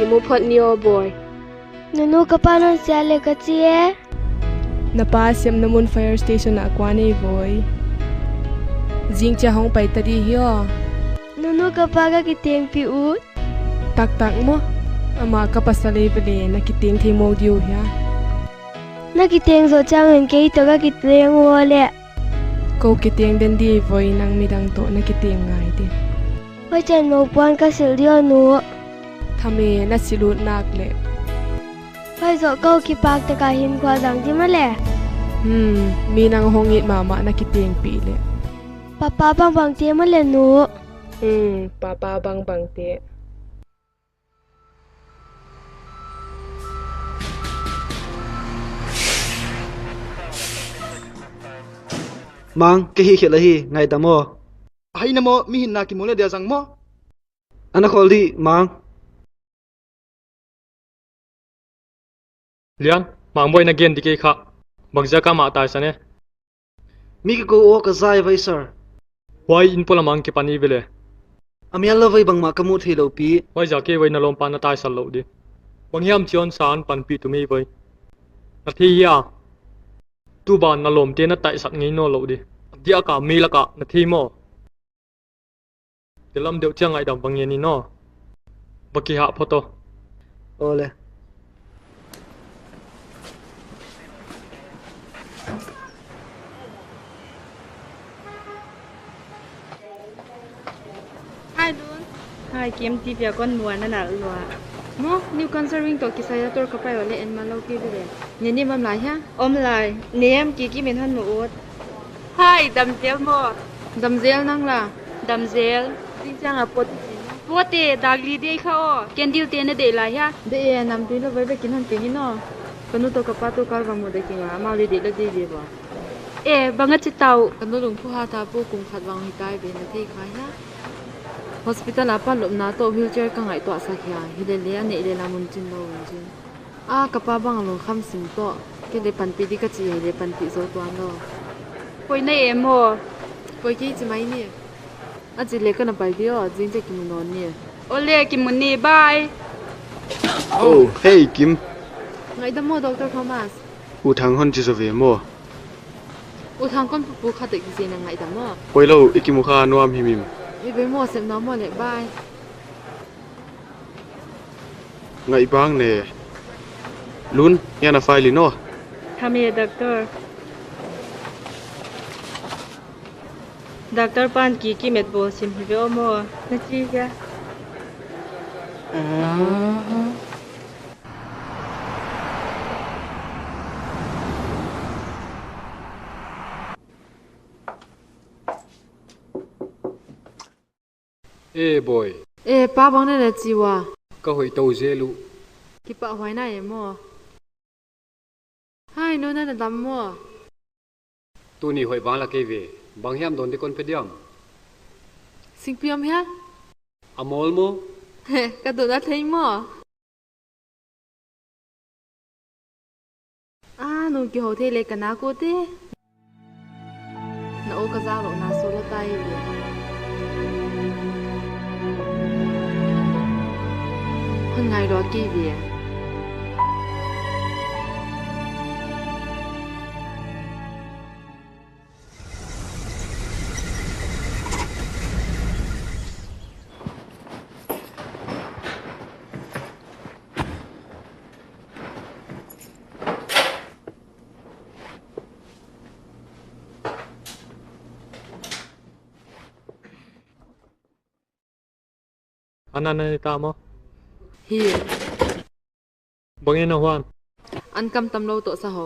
mu phot ni o boy Nunu kapanon siya le kachiye. napa sem namun fire station na kwani boy jing cha hong pai tadi hiyo Nunu kapaga kiteng pi ut. tak mo ama kapasale bele na kiteng themo diu ya Na kiteng so chang en kei to ga kiteng wole. ko kiteng den di boy nang midang to na kiteng ngai de Wai chan mo puan ka sil dio nu. thame na silut nak le Wai zo kau ki pak ta ka hin kwa dang ji ma le. mi nang hongit mama na kiteng pi le Papa bang bang tie ma le nu. papa bang te mang ke hi khela hi ngai tamo hay namo mi hin na ki mole dia jang mo ana kholdi mang lian mang boy na gen dike kha bangja ka ma ta sane mi ko o ka zai vai sir wai in pola mang ke pani bele amya la vai bang ma kamu thilo pi wai ja ke wai na lom pa na tai sal lo di bang hiam chion san pan pi tu mi wai na thi ya tu ban na lom te na tai sat ngei no lo di dia ka mi la ka na thi mo telam deu chang ai dam bang ye ni no baki ha photo ole Hi Dun. Hi Kim Tipia kon nuan na na lua. Mo new conserving to kisaya tor kapai wale en malo ki bile. Ni ni mam lai ha. Om lai. Nem ki min han mu ut. Hi damzel mo. Damzel nang la. Damzel. Tin chang a pot. Pote dagli de kha o. Kendil te na de lai ha. De e nam tu lo vai be kin han pe ni no. Kanu to kapato kar bang mo de ki ma ma le de la de ba. E banga chi tau. Kanu lung phu ha ta pu kum khat wang hi tai be na thei khai ha. Hospital apa lop na to wheelchair ka ngai to sa khia hilele ane ile la mun chin lo jin a kapa bang lo kham sim to ke le pan pi di ka chi le pan pi zo to no koi nei em ho koi ki chi mai ni a chi le ka na pai dio jin che ki mun non ni ole ki mun ni bye oh hey kim ngai da mo doctor Thomas u thang hon chi so ve mo u thang kon pu kha te ki na ngai da mo koi lo ikimu kha nuam hi mim i be mo sem na mo le bye ngai bang ne lun yana file no Kami doctor Doctor pan ki met bo sim hi be mo na chi ja e boy e pa bang na la chi wa ka hoi to je lu ki pa hoi na e mo hai no na dam mo tu ni hoi wang la ke ve bang hiam don de kon pe diam sing piam ha amol mo he ka do na thei mo a no ki ho the le kana ko te na o ka za lo na so lo tai le hon ngai ro ki ve anana ta mo hi bang na hwan an kam tam lo to sa ho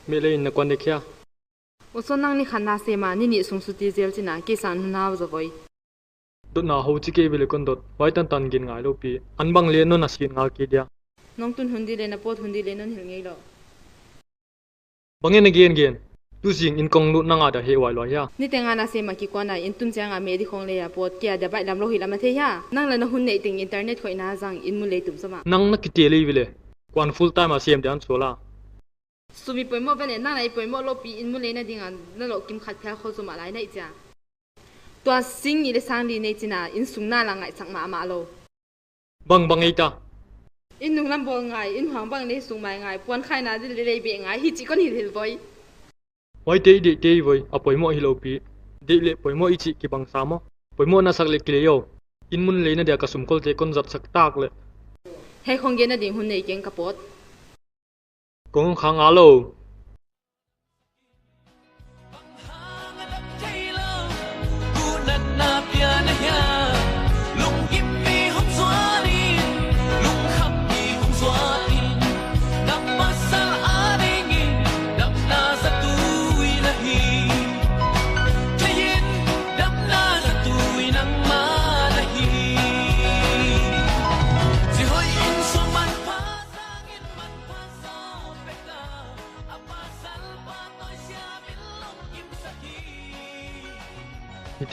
me le in na kon de kya uson nang ni khana se ma ni ni sung su ti zel china ki san na wa zo voi dot na ho chi ke bele kon dot wai tan tan gin ngai lo pi an bang le no na sin ngal ki dia nong tun hundi le na pot hundi le non hil ngei lo bang na gen tu jing in kong lu na nga da he wai lo ya ni tenga na se ma ki ko na in tun chang a me di khong le ya pot kya da bai lam lo hi lam the ya nang la na hun nei ting internet khoi na jang in mu le tum sama nang na ki te le bele kwan full time a sem dan so la สุมีป่วยหมดไปเลยนั่งไหนป่วยหมดโลปีอินมุเลยนะดิ่งอ่ะนั่นโลกิมขัดแพ้เขาสมาไรนะอีจ้าตัวสิ่งนี้เลยสร้างดีในจีน่าอินสุงหน้าละไงสักมาโลบังไอ้ตาอินนุ่งลำบากไงอินหวังบังเลยสุงไม่ไงปวนใครน่ะดิเลยเบียงไงฮิจิก้อนหิลไว้ไว้เตะไว้อ่ะป่วยหมดฮิโลปีเดเละป่วยหมดอีจิกี่บังสามอ่ะป่วยหมดน่าสักเล็กเลี้ยวอินมุนเลยนะเดียกระสุมกอลเจคนจัดสักตากเลยให้คงเย็นนะดิ่งหุ่นในเก่งกระปดกงขังอาโล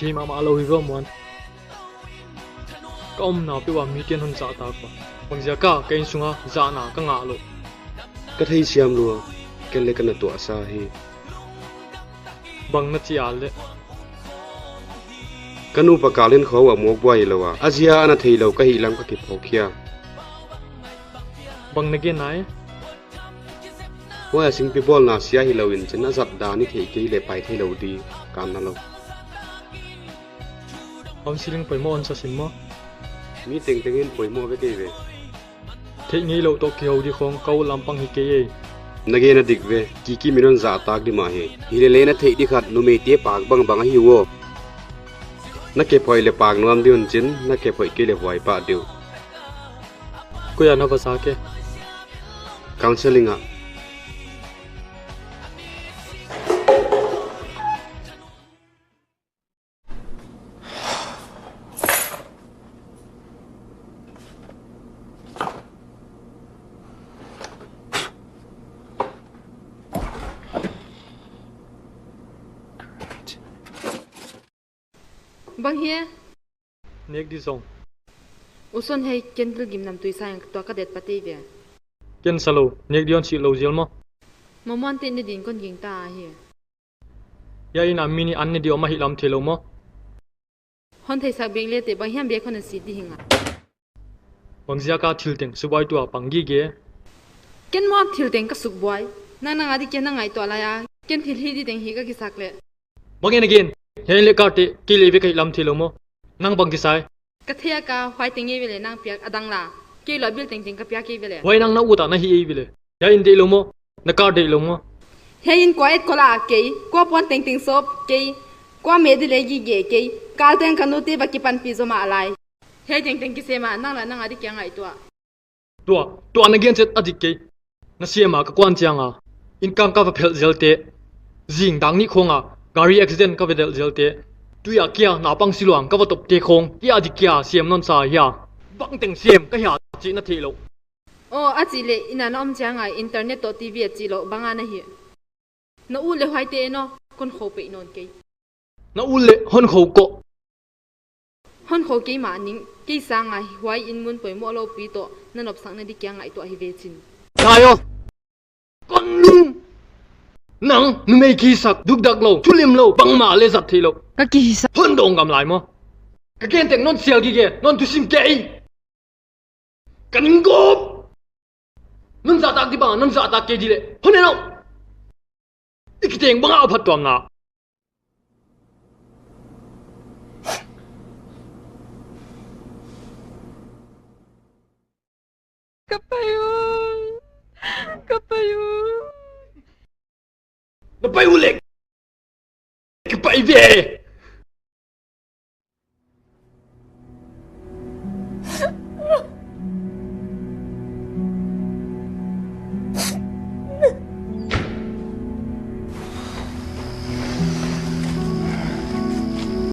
ทีมาโลฮิโรมวันก็นาไปว่ามีเตียนหุ่นจ่าตากว่าบางจาก็เกินสุงาจ่าหนาก็งาโลก็ที่เสียมลัวกันเลยกันตัวอาซาฮีบางนัดจีอาเลกันอุปการเล่นเขาว่าหมกไว้แล้วว่าอาเซียอันนั้นที่เราก็หิลังก็เก็บพอเคียบางนักเก็นไหนว่าสิ่งที่บอลน่าเสียหิเราอินจะน่าจัดดานี่ที่กี่เลยไปที่เราดีการนั่นเราอมสิลิงไปมอนสัสิมะมีเต็งเงินไปมอไปกี่เวเทงี้เราตกเกี่ยวดีของเกาลำปังฮิเกยนักเกนดิกเวกี่มิลอนจ่าตากดิมาเฮฮิเลเลนะเทดิขัดนุเมตีปากบังฮิวนักเก็บหอยเลปากนวมดิวนจินนักเก็บหอยเกลหอยปาดิวกูอยากนับภาษาเกคาวเซลิงอ่ะบางเฮียเน็กดิซงอุศนให้เกนต์กิมนำตุยสายตัวกระเด็ดปฏิเวียเกนสโลเน็กดิออนชิโลเจลมั้งมันติดในดินคนยิงตาเฮียยาอินามินีอันนี้เดียวมาฮิลามเทโลมั้งฮอนไทยสักเบียงเลี้ยแต่บางเฮียเบียคนนั้นสิดีหิงอ่ะบางจากาทิลเต็งสุบายตัวปังกีเกเกนมอทิลเต็งก็สุกบอยนั่งอดีเกนนั่งไงตัวอะไรอ่ะเกนทิลฮีดีเต็งฮีก็กิสักเลยบางเงินเกนเฮลิคอปเตอร์กิเลวิกไอลำเทโลโมนั่งบังกิสายกะเทียกาไฟติงเอวิเลนั่งเปียกอดังลาเกลอบิลติงติงกะเปียกเอวิเลไว้นั่งน่าอุตานะฮีเอวิเลยาอินเดโลโมนักการเดโลโมเฮยินกว่าเอ็ดก็ลาเกยกว่าปอนติงติงซบเกยกว่าเมดิเลยีเกยเกยกาเตงคันุตีบักกิปันปิโซมาอะไรเฮติงติงกิเซมานั่งละนั่งอดีเกียงไงตัวนักเรียนเจ็ดอดีเกยนั่นเสียมากกวนเจียงอ่ะอินกังกับเพลเจลเตจิงดังนี่คงอ่ะการีเอ็กซิเดนกับเพลเจลเตตุยาเกียนาปังสิลวงกับวัตถุเตคงที่อาจิเกียเสียมนนสาเฮียบังเต็งเสียมก็เฮียจีนาทีโลโอ้อาจิเลอินาน้อมจังไงอินเทอร์เน็ตตัวทีวีจีโลบังอันนะเฮียน้าอูเลหายเตะเนาะคนเขาไปนอนเกยน้าอูเลฮอนเขาโกฮอนเขาเกยมานิ่งเกยสังไงหวยอินมุนไปมัวโลปีโตนั่นอบสังนั่นดิเกียงไงตัวฮิเวจินใช่โอคนลุงนังนุ่มไอ้ขี้สักดุกดักโลทุลิมโลบังมาเลสัตทีโลก็ขี้สักหุ่นดงกำไรมั้งก็เกณฑ์แต่งนนเสียกี่เกนนทุสิมเกยกันกบนนซาตักดิบังนนซาตักเกยดีเลยหุ่นเนาะอีกเตียงบังเอาพัดตัวน่ะKapayo Kapayo lek Kapayo